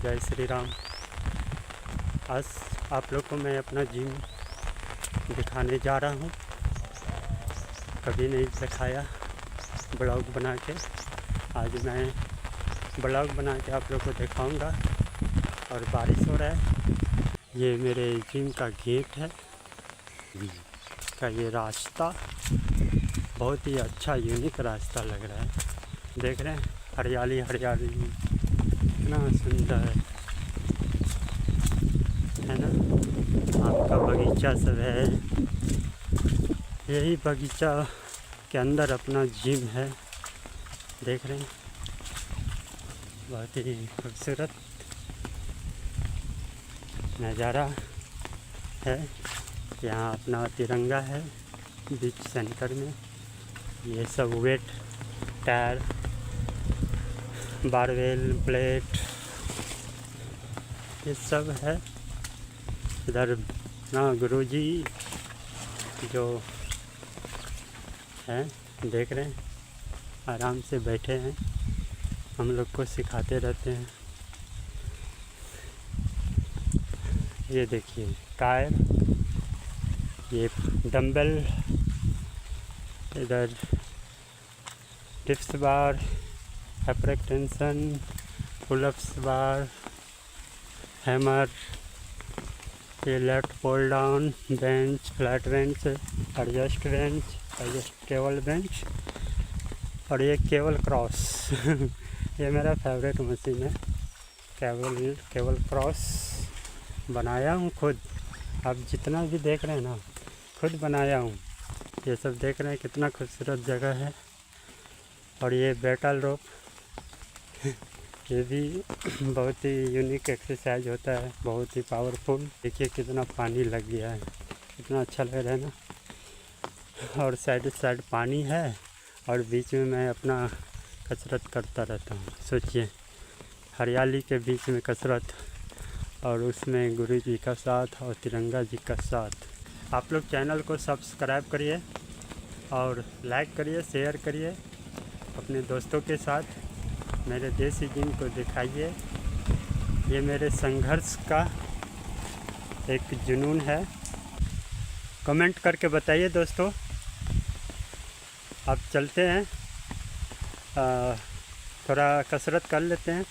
जय श्री राम। आज आप लोग को मैं अपना जिम दिखाने जा रहा हूँ। कभी नहीं दिखाया ब्लॉग बना के। आज मैं ब्लॉग बना के आप लोग को दिखाऊंगा। और बारिश हो रहा है। ये मेरे जिम का गेट है का ये रास्ता बहुत ही अच्छा यूनिक रास्ता लग रहा है। देख रहे हैं हरियाली हरियाली कितना सुंदर है ना। आपका बगीचा सब है। यही बगीचा के अंदर अपना जिम है। देख रहे हैं बहुत ही खूबसूरत नज़ारा है। यहाँ अपना तिरंगा है बीच सेंटर में। ये सब वेट टायर बारवेल प्लेट ये सब है। इधर गुरुजी जो है देख रहे हैं आराम से बैठे हैं, हम लोग को सिखाते रहते हैं। ये देखिए टायर, ये डंबल, इधर dips bar, upper extension, pull ups bar, hammer, ये left pull down bench, flat bench, adjustable bench और ये केबल क्रॉस ये मेरा फेवरेट मशीन है। केबल क्रॉस बनाया हूँ खुद। आप जितना भी देख रहे हैं ना खुद बनाया हूँ। ये सब देख रहे हैं कितना खूबसूरत जगह है। और ये बेटल रोप ये भी बहुत ही यूनिक एक्सरसाइज होता है, बहुत ही पावरफुल। देखिए कितना पानी लग गया है, कितना अच्छा लग रहा है ना। और साइड पानी है और बीच में मैं अपना कसरत करता रहता हूँ। सोचिए हरियाली के बीच में कसरत और उसमें गुरु जी का साथ और तिरंगा जी का साथ। आप लोग चैनल को सब्सक्राइब करिए और लाइक करिए, शेयर करिए अपने दोस्तों के साथ। मेरे देसी जिम को दिखाइए। ये मेरे संघर्ष का एक जुनून है। कमेंट करके बताइए दोस्तों। अब चलते हैं, थोड़ा कसरत कर लेते हैं।